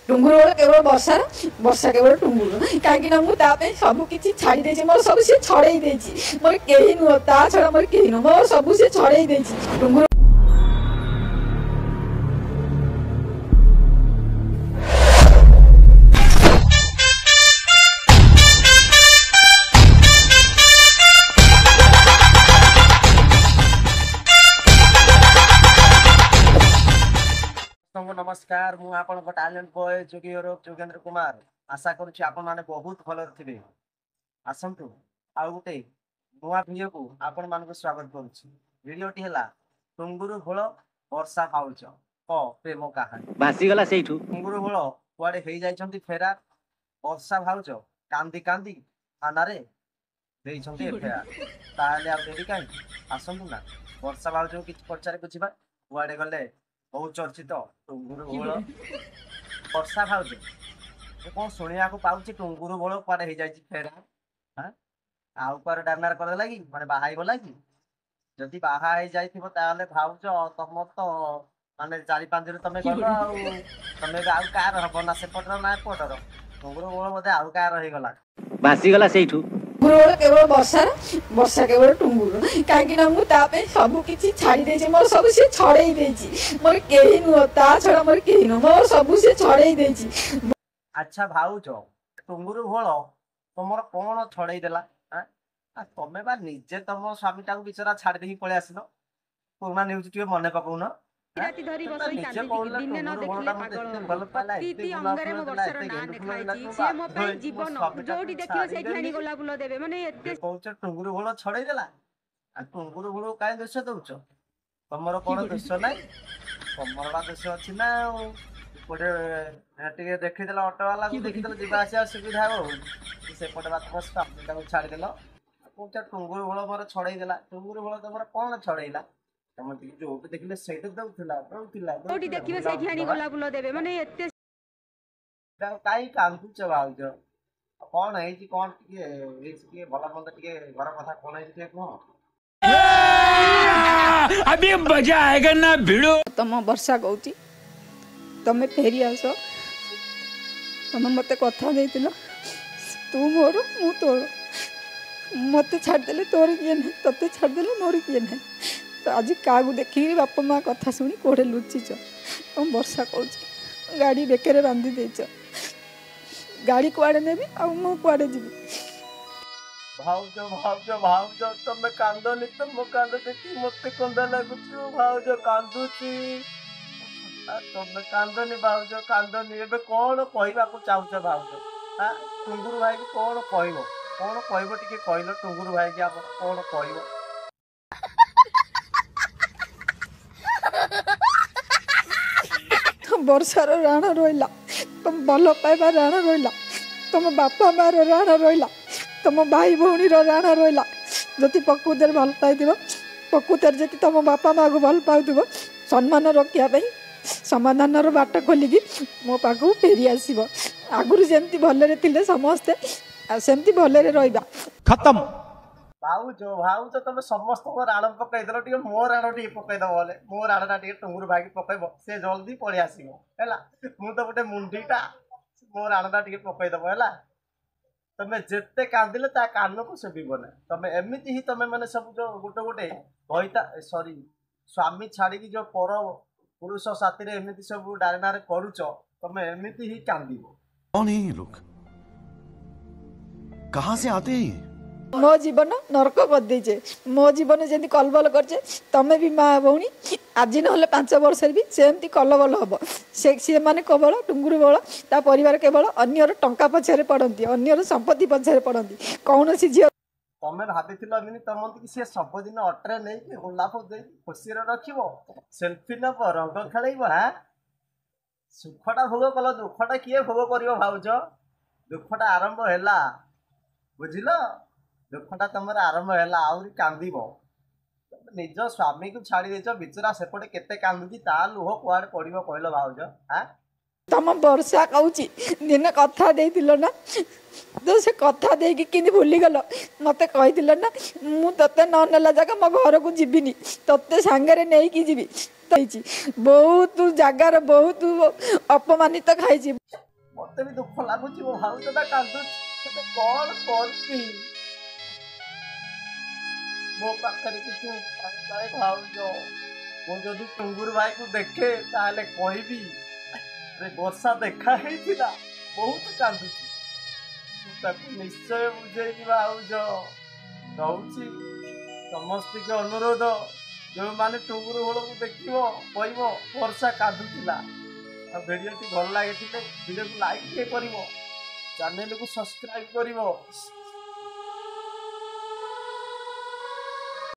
टुंगुर बेले केवल वर्षा वर्षा केवल टुंगुर कहीं सब किसी छाड़ी देछि मोर सब से छड़े देछि मोर केही नुह ता छड़ा मोर केही नुह मोर सब से छड़े देछि टुंगुर। नमस्कार मु आपण टैलेंट बॉय जोगी जोगेंद्र कुमार आशा करुछि आपण माने बहुत भल थिबे। आसंतु आउ गुटे नुआ वीडियो को आपण मानको स्वागत करुछि। वीडियोटी हैला टुंगुरु भोळ वर्षा पाउछ क प्रेम कहानी बासी गला सेठू टुंगुरु भोळ कुआडे हेई जाइछंती फेरार वर्षा भाउछ कांदी कांदी थाना रे देइछंती एफआईआर ताले आ देरी काई आसंतु ना वर्षा भाउछ किछ पचारे बुझिबा कुआडे गले बहुत चर्चित टुंगुरु भोळ वर्षा भाउछ कौन शुणा पाऊँ टुंगुरु भोळ कुआडे हो जाए फेरार हाँ आउ कुआडे डानार कर लगी माने बाहा गला कि जदि बाहा हो जाए भाउच तुम तो माने 4-5 दिन तुम गल तुम आउ कार हम ना सेपटर ना एपटर टुंगुरु भोळ बोधे आउ कार हो गला बासी गला सेठू टुंगुर केवल वर्षा केवल टुंगुर कहीं सब किसी छाड़ी देछि मोर सब से छड़े देछि मोर केही नुह ता छड़ा मोर केही नुह मोर सब से छड़े देछि। अच्छा भाउच टुंगुरु भोळ तुमर कौन छड़े देला तमें बा निजे तुम स्वामी टाक बिचरा छाड़ी देखी पळे आसिनो पुराना न्यूज टिके मने पकाउन राती धरी बसई कांदी दिने न देखले पागल प्रतीति अंगरे मो वर्षर ना देखाइछि से मो पे जीवन जोडी देखियो से ठाणी गोला बुल देबे माने एते कहउछ टुंगुरु भोळ छड़े देला आ टुंगुरु भोळ काई दोष दउछ तमरो कोन दोष नै तमरो बा दोष अछि ना पटे टिके देखि देला ऑटो वाला को देखि देला जिबा आसी सुविधा हो से पटे बात बस काम छाड़ी देला कहउछ टुंगुरु भोळ मोर छड़े देला टुंगुरु भोळ तमरो कोन छड़ेला तम जो देखले सेट दउथला जोडी देखियो से ठाणी गोला बुल देबे माने एते काई कांदुच भाउज कौन है जी कौन टिके भला मंद टिके घर कथा कोन है टिके को अभी मजा आएगा ना भिड़ो तम वर्षा कहूची तमे फेरी आस तम मते कथा देथिलो तू मोर मु तोर मते छाड़ देले तोर किए नहीं तते छाड़ देले मोर किए नहीं तो आज क्या देखी बापा माँ कथा शुणी कौटे लुचिच तुम वर्षा कहूँ गाड़ी बेकर बांधी देच गाड़ी कुआड़े नेबी आ मु कुआड़े जीवी भाउज भाउज भाउज तमे कांदनी तुम कांद देखी मते कंदा लागुछ भाउज कांदुची तमे कांदनी भाउज कांदनी एबे कोन कहबा को चाहूछ भाउज हां टुंगुरु भाई कोन कहबो टिके कहलो टुंगुरु भाई के आप कोन कहबो वर्षार राण रहा तुम भल पाइबा राण रहा तुम बापा मार राण रहा तुम भाई भौणी राण रहा जदि प्रकृतर भल पाई प्रकृतर जी तुम बापा माँ को भल पाऊ सम्मान रखापी समाधान बाट खोलिकी मो पाक फेरी आस आगुरी जमी भलरे थे समस्ते सेमती भलरे रहा खत्म भाउज भाउज तुम समस्त राण पकईदेल टे मो राण टे पकईदब बोले मो राणटा टे टुंगुरु भाई पकईब से जल्दी पलि आसो है मु तो गोटे मुंडीटा मो राणटा टे पकईदब है तुम जिते कांदिले ता कान को शुभन तुम एमती ही तुम मैंने सब जो गोटे गोटे भईता सॉरी स्वामी छाड़ी जो पर पुरुष साथी एमती सब डारे डारे करुच तुम एमती ही कांदिबो। कौन है ये लोग कहाँ से आते हैं मो जीवन नरक कर देचे मो जीवन जमी कलबल करचे तमे भी माँ भौणी आज ना 5 वर्ष भी सेमती कलबल हम से माने केवल टुंगुरु भोळ ता परिवार केवल अन्यर टंका पछरे पड़ती अन्यर संपत्ति पछरे पड़ती कौन सी झील तमें भाभी तुम सी सबुदिन अट्रे नहीं गोलाप दे खुशी रखिब सेल्फी नब रंग खेल हाँ सुखटा भोग कल दुखटा किए भोग कर भाउज दुखटा आरंभ है बुझिल दुखटा तुम आरंभ है आहरी कांद निज स्वामी को छाड़ी देच बिचरा सेपटे केते कांदुची ता लुह कुआड़े पड़ो कहल भाउज हाँ तुम वर्षा कहूँ दिन कथा देथिलो ना ତ ସେ କଥା ଦେଇକି କେମିତି ଭୁଲିଗଲ ମୋତେ କହିଥିଲ ନା ମୁଁ ତତେ ନ ନେଲା ଯାକ ମୋ ଘରକୁ ଯିବିନି ତତେ ସାଙ୍ଗରେ ନେଇକି ଯିବି ହେଇଛି ବହୁତ ଜାଗାର ବହୁତ ଅପମାନିତ ଖାଇଛି। ମତେ ବି ଦୁଃଖ ଲାଗୁଛି ମୋ ଭାଉଜଟା କାନ୍ଦୁଛି ମତେ କଣ କରିବି ମୋ ପାଖରେ କିଛି ଉପାୟ ନାହିଁ ଭାଉଜ। ମୁଁ ଯଦି ଟୁଙ୍ଗୁରୁ ଭାଇକୁ ଦେଖେ ତାହେଲେ କହିବି ବର୍ଷା ଦେଖା ହେଇଥିଲା ବହୁତ କାନ୍ଦୁଛି ମୁଁ ତାକୁ ନିଶ୍ଚୟ ବୁଝେଇବି ଭାଉଜ। ରହୁଛି ସମସ୍ତଙ୍କୁ ଅନୁରୋଧ ଯେଉଁମାନେ ଟୁଙ୍ଗୁରୁ ଘୋଳକୁ ଦେଖିବ କହିବ ବର୍ଷା କାନ୍ଦୁଥିଲା। ଆଉ ଭିଡ଼ିଓଟି ଭଲ ଲାଗିଥିଲେ ଭିଡ଼ିଓକୁ ଲାଇକ୍ ଟିକେ କରିବ ଚ୍ୟାନେଲକୁ ସବସ୍କ୍ରାଇବ୍ କରିବ।